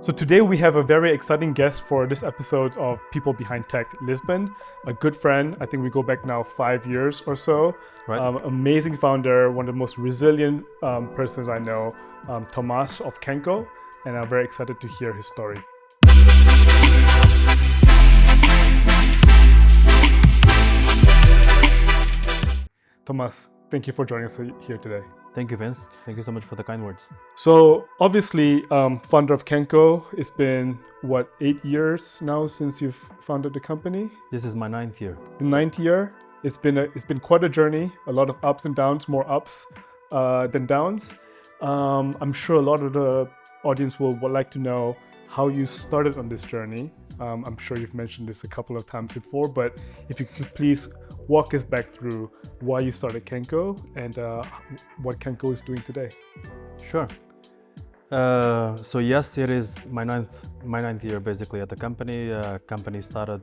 So today we have a very exciting guest for this episode of People Behind Tech Lisbon, a good friend. I think we go back now 5 years or so. Right. Amazing founder, one of the most resilient persons I know, Tomás of kencko, and I'm very excited to hear his story. Tomás, thank you for joining us here today. Thank you, Vince. Thank you so much for the kind words. So obviously, founder of kencko, it's been, 8 years now since you've founded the company? This is my 9th year. The 9th year. It's been quite a journey, a lot of ups and downs, more ups than downs. I'm sure a lot of the audience would like to know how you started on this journey. I'm sure you've mentioned this a couple of times before, but if you could please walk us back through why you started kencko and what kencko is doing today. Sure. So yes, it is my ninth year basically at the company. Company started,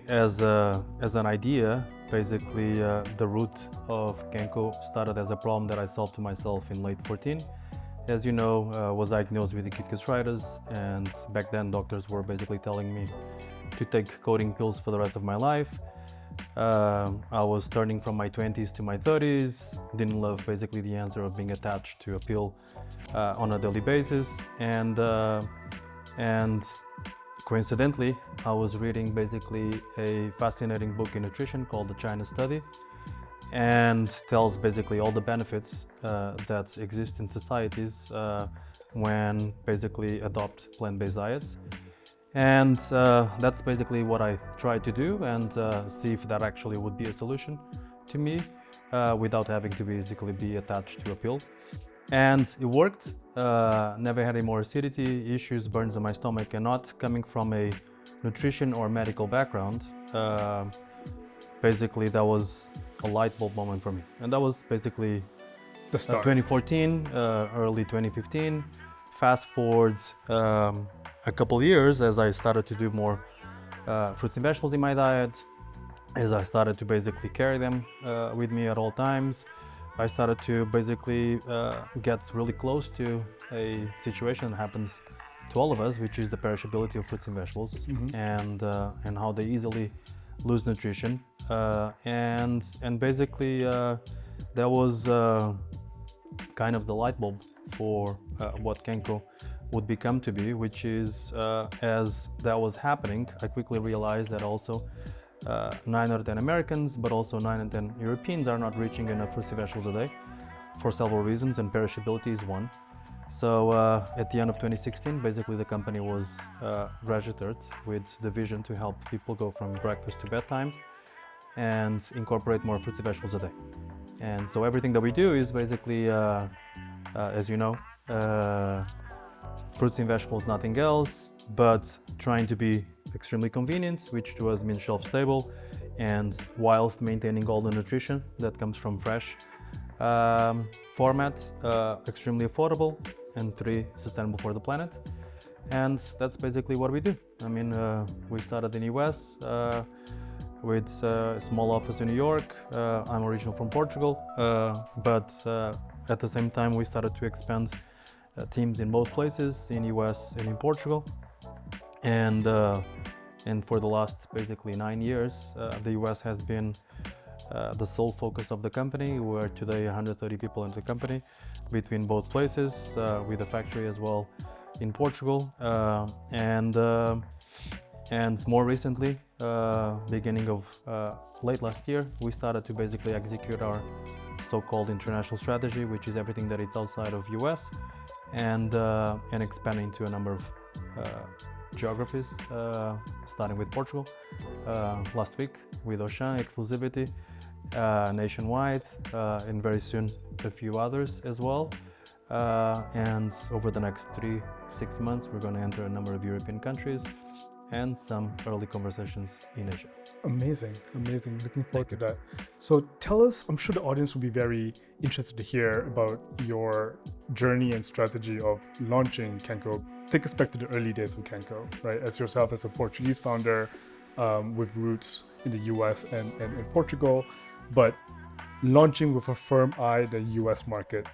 as an idea. Basically, the root of kencko started as a problem that I solved to myself in late 14. As you know, was diagnosed with acute gastritis, and back then doctors were basically telling me to take coating pills for the rest of my life. I was turning from my 20s to my 30s, didn't love basically the answer of being attached to a pill on a daily basis, and coincidentally I was reading basically a fascinating book in nutrition called The China Study, and tells basically all the benefits that exist in societies when basically adopt plant-based diets. And that's basically what I tried to do, and see if that actually would be a solution to me without having to basically be attached to a pill. And it worked. Never had any more acidity issues, burns on my stomach, and not coming from a nutrition or medical background. Basically, that was a light bulb moment for me, and that was basically The start. 2014, early 2015. Fast forward a couple years as I started to do more fruits and vegetables in my diet, as I started to basically carry them with me at all times. I started to basically get really close to a situation that happens to all of us, which is the perishability of fruits and vegetables, and how they easily lose nutrition. And basically that was kind of the light bulb for what kencko would become to be, which is as that was happening, I quickly realized that also 9 out of 10 Americans, but also 9 out of 10 Europeans are not reaching enough fruits and vegetables a day for several reasons, and perishability is one. So at the end of 2016, basically the company was registered with the vision to help people go from breakfast to bedtime and incorporate more fruits and vegetables a day. And so everything that we do is basically, as you know, fruits and vegetables, nothing else, but trying to be extremely convenient, which to us means shelf stable, and whilst maintaining all the nutrition that comes from fresh formats, extremely affordable, and 3, sustainable for the planet. And that's basically what we do. We started in the US with a small office in New York. I'm originally from Portugal, but at the same time we started to expand teams in both places, in US and in Portugal. And for the last basically 9 years, the US has been the sole focus of the company. We're today 130 people in the company between both places, with a factory as well in Portugal. And more recently, beginning of late last year, we started to basically execute our so-called international strategy, which is everything that is outside of US, and expanding to a number of geographies, starting with Portugal last week with Auchan exclusivity, nationwide, and very soon a few others as well. And over the next 3-6 months, we're going to enter a number of European countries and some early conversations in Asia. Amazing. Looking forward to that. So tell us, I'm sure the audience will be very interested to hear about your journey and strategy of launching kencko. Take us back to the early days of kencko, right? As yourself as a Portuguese founder with roots in the US and in Portugal, but launching with a firm eye the US market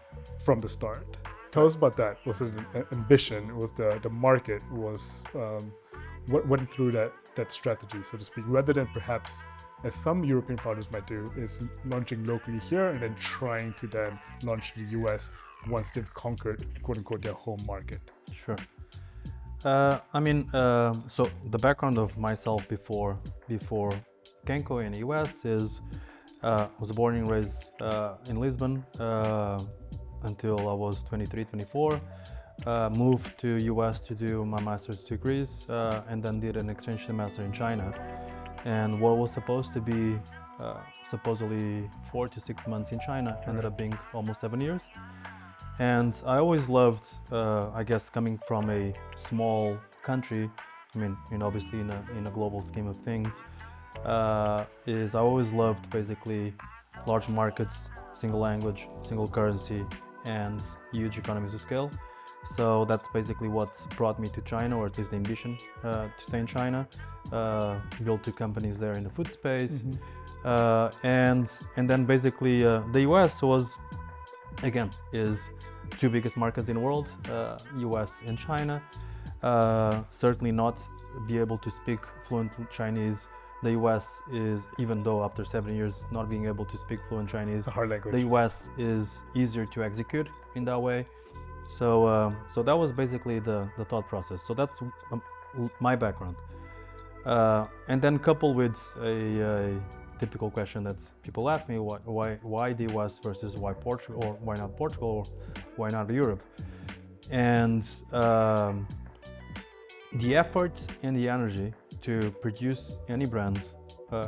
from the start. Tell us about that. Was it an ambition? Was the market? Was what went through that strategy, so to speak, rather than perhaps, as some European founders might do, is launching locally here and then trying to then launch in the US once they've conquered, quote unquote, their home market? Sure. So the background of myself before kencko in the US is I was born and raised in Lisbon until I was 23, 24. Moved to US to do my master's degrees and then did an exchange semester in China. And what was supposed to be supposedly 4 to 6 months in China ended up being almost 7 years. And I always loved, I guess, coming from a small country, obviously in a global scheme of things, is I always loved basically large markets, single language, single currency, and huge economies of scale. So that's basically what brought me to China, or at least the ambition to stay in China. Built 2 companies there in the food space, and then basically the US was, again, is 2 biggest markets in the world, US and China. Certainly not be able to speak fluent Chinese. The US is, even though after 7 years not being able to speak fluent Chinese, It's a hard language. the US is easier to execute in that way. So that was basically the thought process. So that's my background. And then coupled with a typical question that people ask me, why the US versus why Portugal, or why not Portugal, or why not Europe? And the effort and the energy to produce any brand,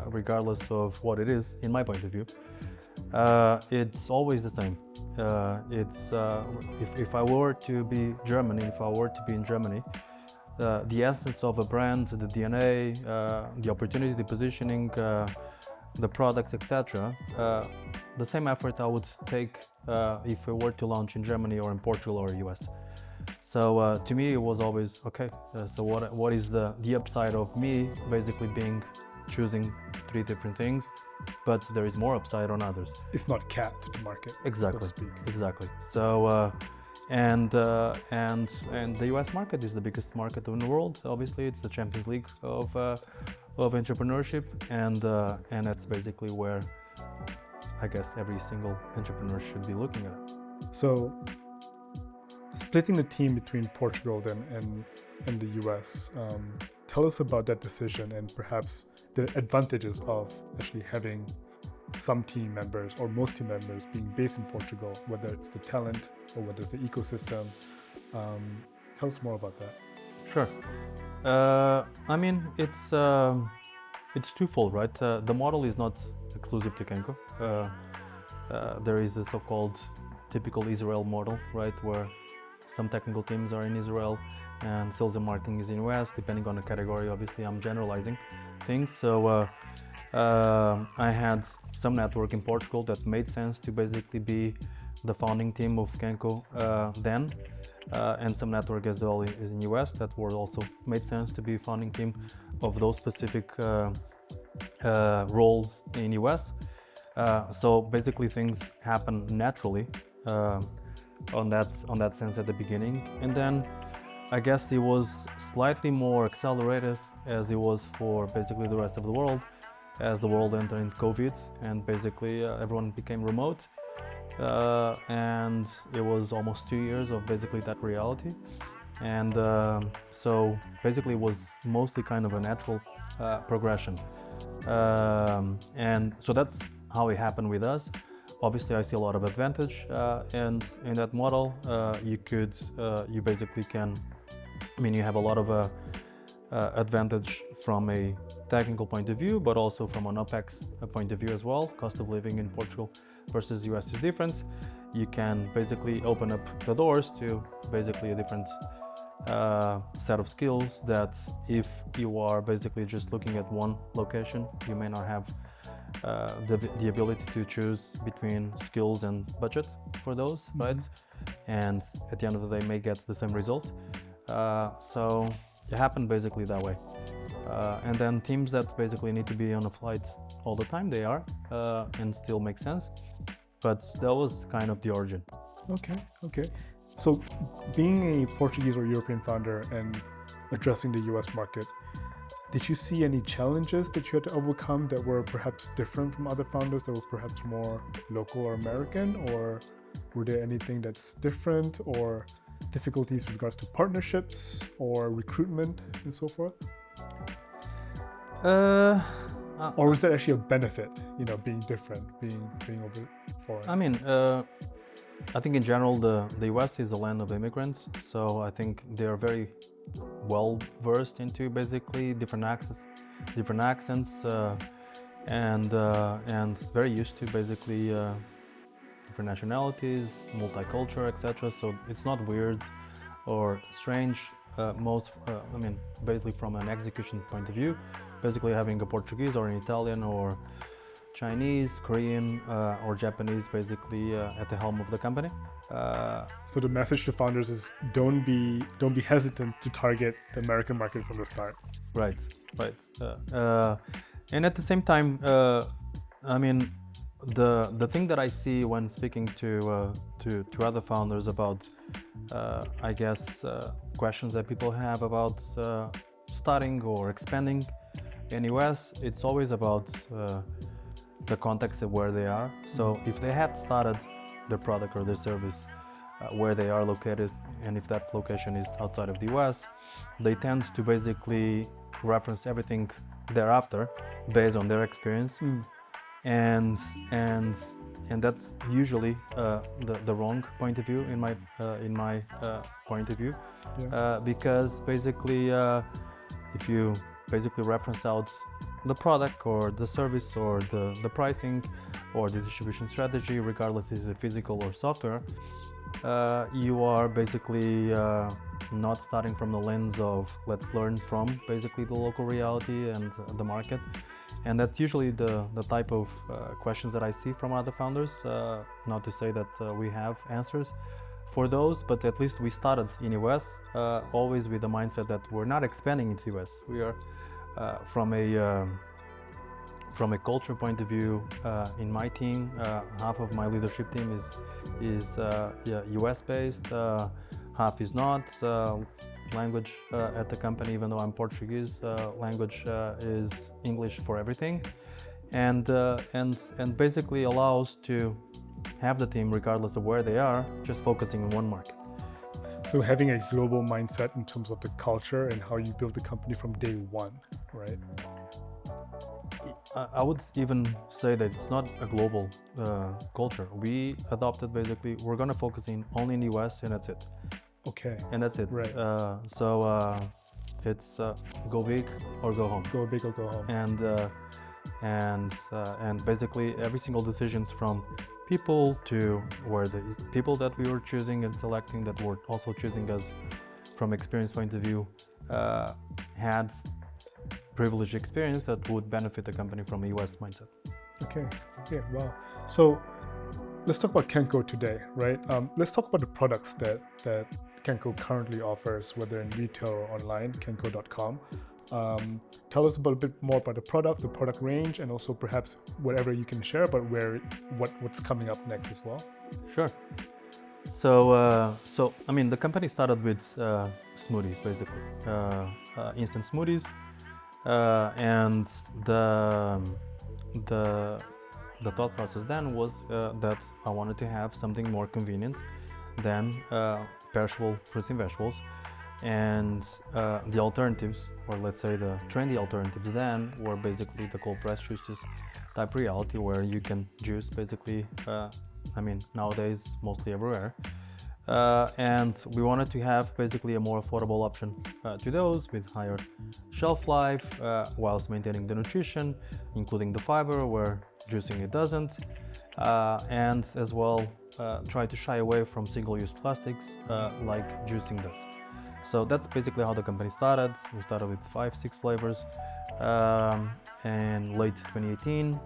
regardless of what it is, in my point of view, it's always the same. If I were to be Germany, if I were to be in Germany, the essence of a brand, the DNA, the opportunity, the positioning, the product, etc. The same effort I would take if I were to launch in Germany or in Portugal or US. So to me, it was always okay. So what is the upside of me basically choosing 3 different things, but there is more upside on others. It's not capped to the market, Exactly. so to speak. Exactly. So and the US market is the biggest market in the world. Obviously, it's the Champions League of entrepreneurship, and that's basically where I guess every single entrepreneur should be looking at it. So, splitting the team between Portugal then and the US, tell us about that decision and perhaps the advantages of actually having some team members or most team members being based in Portugal, whether it's the talent or whether it's the ecosystem. Tell us more about that. Sure. It's twofold, right? The model is not exclusive to kencko. There is a so-called typical Israel model, right, where some technical teams are in Israel and sales and marketing is in US, depending on the category. Obviously, I'm generalizing things. So I had some network in Portugal that made sense to basically be the founding team of kencko then, and some network as well is in US that were also made sense to be founding team of those specific roles in US. So basically things happen naturally on that sense at the beginning, and then I guess it was slightly more accelerated as it was for basically the rest of the world, as the world entered into COVID and basically everyone became remote, and it was almost 2 years of basically that reality, and so basically it was mostly kind of a natural progression, and so that's how it happened with us. Obviously, I see a lot of advantage, and in that model, you basically can, you have a lot of advantage from a technical point of view, but also from an OpEx point of view as well. Cost of living in Portugal versus US is different. You can basically open up the doors to basically a different set of skills that if you are basically just looking at one location, you may not have the ability to choose between skills and budget for those, right? And at the end of the day may get the same result. So it happened basically that way. And then teams that basically need to be on a flight all the time, they are, and still make sense. But that was kind of the origin. Okay. So, being a Portuguese or European founder and addressing the US market, did you see any challenges that you had to overcome that were perhaps different from other founders that were perhaps more local or American? Or were there anything that's different, or difficulties with regards to partnerships or recruitment and so forth? Or was that actually a benefit, being different, being over foreign? I mean, I think in general the US is a land of immigrants, so I think they are very well versed into basically different accents, and very used to basically different nationalities, multicultural, etc. So it's not weird or strange. Basically from an execution point of view, basically having a Portuguese or an Italian or Chinese, Korean, or Japanese basically at the helm of the company. So the message to founders is don't be hesitant to target the American market from the start. Right. And at the same time, the thing that I see when speaking to other founders about, questions that people have about starting or expanding in US, it's always about the context of where they are. So if they had started their product or their service where they are located, and if that location is outside of the US, they tend to basically reference everything thereafter based on their experience. And that's usually the wrong point of view in my point of view. Yeah. Because basically if you basically reference out the product or the service or the pricing or the distribution strategy, regardless is it physical or software, you are basically not starting from the lens of let's learn from basically the local reality and the market. And that's usually the type of questions that I see from other founders. Not to say that we have answers for those, but at least we started in US always with the mindset that we're not expanding into US. We are from a culture point of view. In my team, half of my leadership team is US based, half is not. Language at the company, even though I'm Portuguese, language is English for everything, and basically allows to have the team, regardless of where they are, just focusing on one market. So having a global mindset in terms of the culture and how you build the company from day one, right? I would even say that it's not a global culture. We adopted basically, we're going to focus only in the US, and that's it. Okay. And that's it. Right. It's go big or go home. Go big or go home. And basically every single decisions from people to where the people that we were choosing and selecting that were also choosing us from experience point of view had privileged experience that would benefit the company from a US mindset. Okay, wow. So let's talk about kencko today, right? Let's talk about the products that kencko currently offers, whether in retail or online, kencko.com. Tell us a bit more about the product range, and also perhaps whatever you can share about what's coming up next as well. Sure. So the company started with smoothies, basically, instant smoothies, and the thought process then was that I wanted to have something more convenient than perishable fruits and vegetables, and the alternatives, or let's say the trendy alternatives then, were basically the cold pressed juices type reality, where you can juice basically nowadays mostly everywhere, and we wanted to have basically a more affordable option to those with higher shelf life whilst maintaining the nutrition, including the fiber where juicing it doesn't, and as well try to shy away from single-use plastics like juicing does. So that's basically how the company started. We started with 5-6 flavors in late 2018,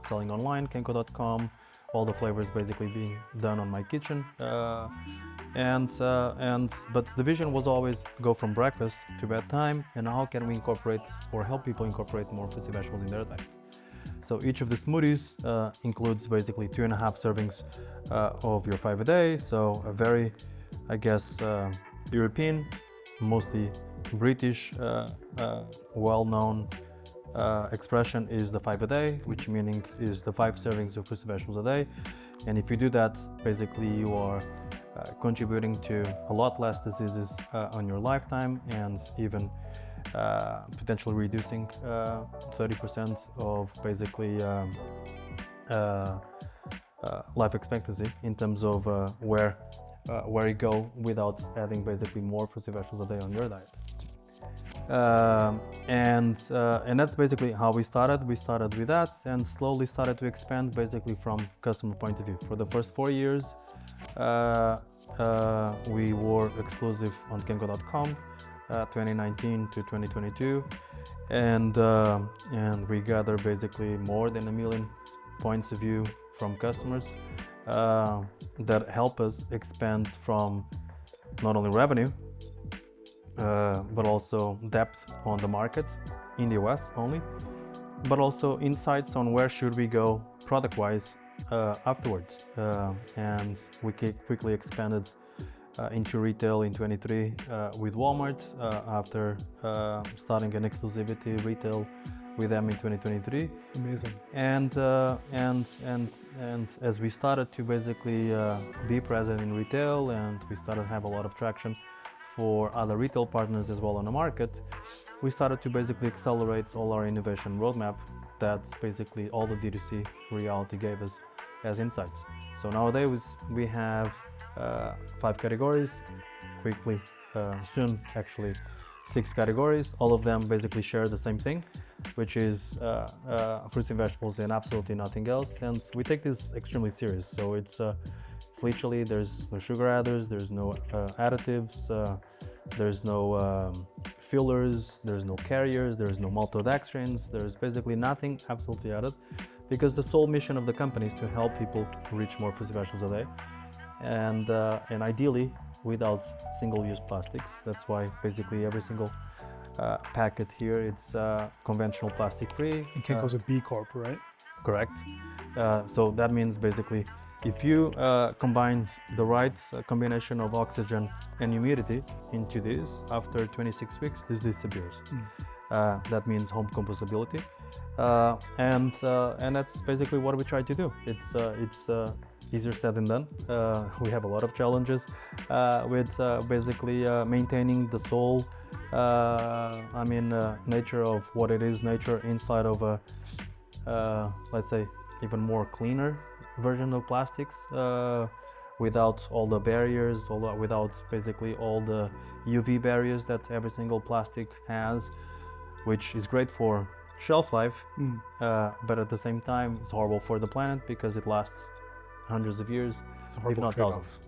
selling online, kencko.com. All the flavors basically being done on my kitchen, but the vision was always go from breakfast to bedtime, and how can we incorporate or help people incorporate more fruits and vegetables in their diet. So each of the smoothies includes basically 2.5 servings of your 5 a day, so a very I guess, European, mostly British, well-known expression is the 5 a day, which meaning is the 5 servings of fruits and vegetables a day. And if you do that, basically you are contributing to a lot less diseases on your lifetime, and even potentially reducing 30% of basically life expectancy in terms of where you go without adding basically more fruits and vegetables a day on your diet. And that's basically how we started. We started with that and slowly started to expand basically from customer point of view. For the first 4 years, we were exclusive on kencko.com, 2019 to 2022, and we gathered basically more than 1 million points of view from customers that help us expand from not only revenue, but also depth on the market in the US only, but also insights on where should we go product-wise afterwards. And we quickly expanded into retail in 23 with Walmart after starting an exclusivity retail with them in 2023. Amazing. And as we started to basically be present in retail, and we started to have a lot of traction for other retail partners as well on the market, we started to basically accelerate all our innovation roadmap that basically all the D2C reality gave us as insights. So nowadays we have 5 categories, quickly, soon actually 6 categories. All of them basically share the same thing, which is fruits and vegetables and absolutely nothing else. And we take this extremely serious. So it's literally, there's no sugar adders, there's no additives, there's no fillers, there's no carriers, there's no maltodextrins, there's basically nothing absolutely added, because the sole mission of the company is to help people reach more fruits and vegetables a day, and ideally without single-use plastics. That's why basically every single packet here, it's conventional plastic-free. And kencko's a B Corp, right? Correct. So that means basically if you combine the right combination of oxygen and humidity into this, after 26 weeks, this disappears. That means home compostability, and that's basically what we try to do. It's easier said than done. We have a lot of challenges with basically maintaining the soul, nature of what it is, nature inside of a, let's say, even more cleaner version of plastics, without all the barriers, without basically all the UV barriers that every single plastic has, which is great for shelf life, but at the same time it's horrible for the planet because it lasts hundreds of years, if not thousands.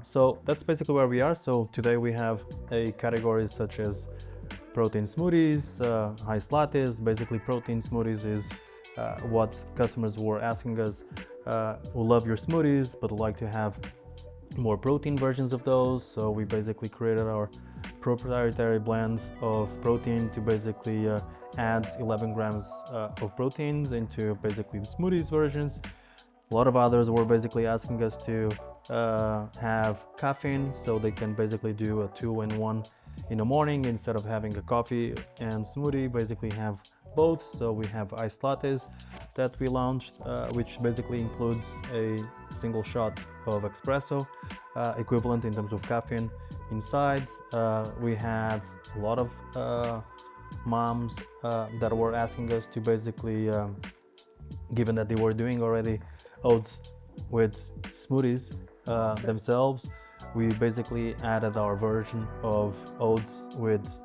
So that's basically where we are. So today we have a categories such as protein smoothies, iced lattes. Basically protein smoothies is what customers were asking us, who love your smoothies but would like to have more protein versions of those. So we basically created our proprietary blends of protein to basically add 11 grams of proteins into basically the smoothies versions. A lot of others were basically asking us to have caffeine, so they can basically do a 2-in-1 in the morning instead of having a coffee and smoothie, basically have both. So we have iced lattes that we launched, which basically includes a single shot of espresso, equivalent in terms of caffeine inside. We had a lot of moms that were asking us to basically, given that they were doing already oats with smoothies themselves, we basically added our version of oats with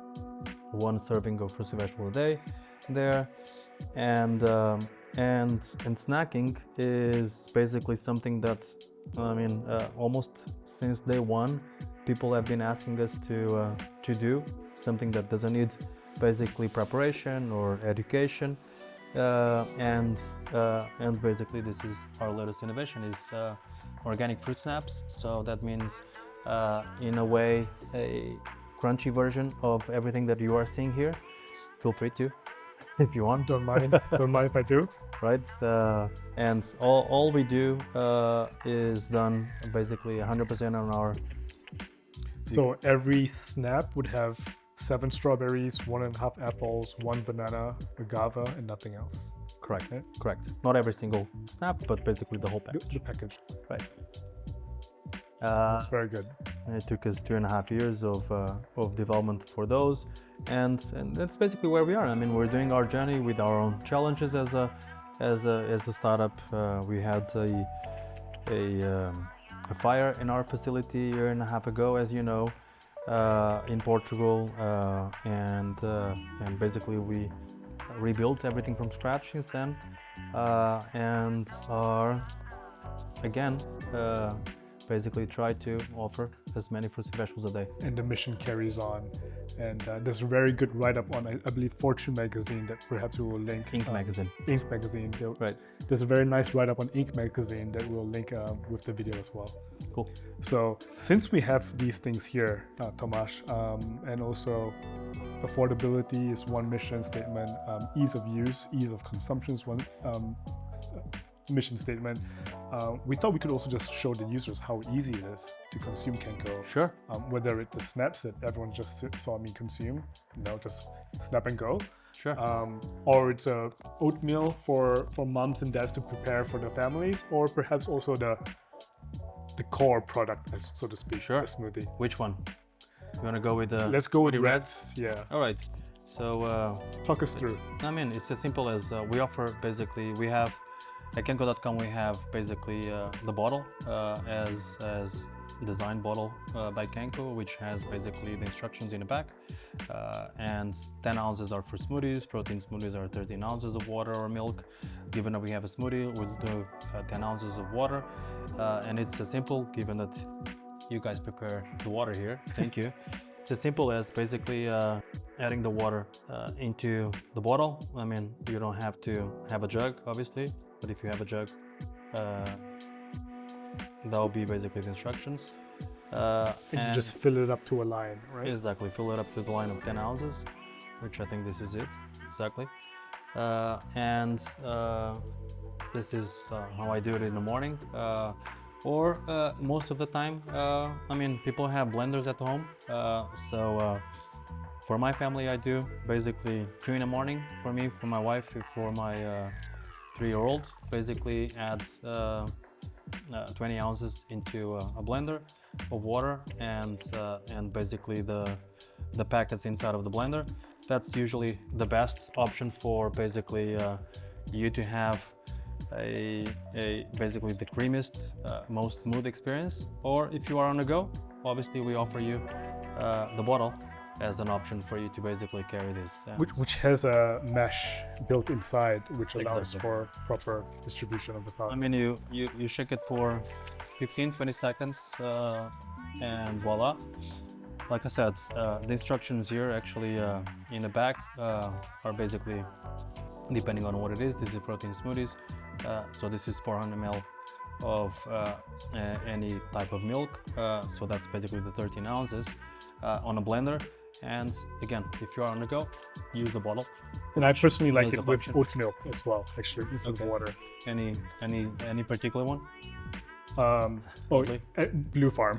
1 serving of fruits and vegetables a day there. And snacking is basically something that, almost since day 1, people have been asking us to do something that doesn't need basically preparation or education. And basically this is our latest innovation, is organic fruit snaps. So that means in a way a crunchy version of everything that you are seeing here. Feel free to. if you want. Don't mind if I do. Right? And all we do is done basically 100% on our. So every snap would have 7 strawberries, 1.5 apples, 1 banana, a guava, and nothing else. Correct. Okay. Correct. Not every single snap, but basically the whole The package. package. Right. It's very good. It took us 2.5 years of development for those, and that's basically where we are. I mean, we're doing our journey with our own challenges as a startup. We had a fire in our facility a year and a half ago, as you know, in Portugal, and basically we rebuilt everything from scratch since then, and are again basically try to offer as many fruits and vegetables a day. And the mission carries on. And there's a very good write-up on, I believe, Fortune magazine that perhaps we will link. Inc. magazine. Inc. magazine. Right. There's a very nice write-up on Inc. magazine that we'll link with the video as well. Cool. So since we have these things here, Tomás, and also affordability is one mission statement, ease of use, ease of consumption is one mission statement. We thought we could also just show the users how easy it is to consume kencko. Sure. Whether it's the snaps that everyone just saw me consume, just snap and go. Sure. Or it's a oatmeal for moms and dads to prepare for their families, or perhaps also the core product, so to speak, Sure. the smoothie. Which one? You want to go with the? Let's go with the reds. Yeah. All right. So Talk us through. I mean, it's as simple as we offer basically. We have at kencko.com. We have basically the bottle as design bottle by Kencko, which has basically the instructions in the back, and 10 ounces are for smoothies. Protein smoothies are 13 ounces of water or milk. Given that we have a smoothie, we'll do 10 ounces of water, and it's as simple. Given that you guys prepare the water here, thank you. It's as simple as basically adding the water into the bottle. I mean, you don't have to have a jug, obviously, but if you have a jug, that'll be basically the instructions. And you just fill it up to a line, right? Exactly, fill it up to the line of 10 ounces, which I think this is it, exactly. This is how I do it in the morning. Or most of the time, I mean, people have blenders at home. So for my family, I do basically 2 in the morning for me, for my wife, for my 3-year-old, basically adds 20 ounces into a blender of water and basically the packets inside of the blender. That's usually the best option for basically you to have a basically the creamiest, most smooth experience. Or if you are on the go, obviously we offer you the bottle as an option for you to basically carry this. Which has a mesh built inside, which allows Exactly. for proper distribution of the product. I mean, you shake it for 15-20 seconds and voila. Like I said, the instructions here actually in the back are basically, depending on what it is, this is protein smoothies. So this is 400 ml of any type of milk. So that's basically the 13 ounces on a blender. And again, if you are on the go, use the bottle. And I personally like As it a with function. oat milk as well, actually, instead of Okay. water. Any particular one? Blue Farm.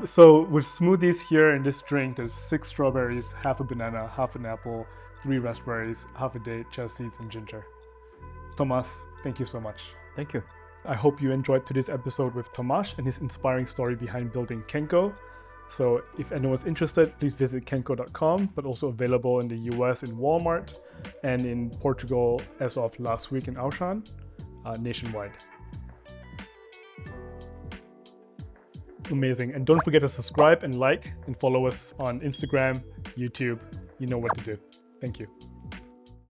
So with smoothies here in this drink, there's 6 strawberries, half a banana, half an apple, 3 raspberries, half a date, chia seeds, and ginger. Tomás, thank you so much. Thank you. I hope you enjoyed today's episode with Tomás and his inspiring story behind building kencko. So if anyone's interested, please visit kencko.com, but also available in the US in Walmart and in Portugal as of last week in Auchan, nationwide. Amazing. And don't forget to subscribe and like and follow us on Instagram, YouTube. You know what to do. Thank you.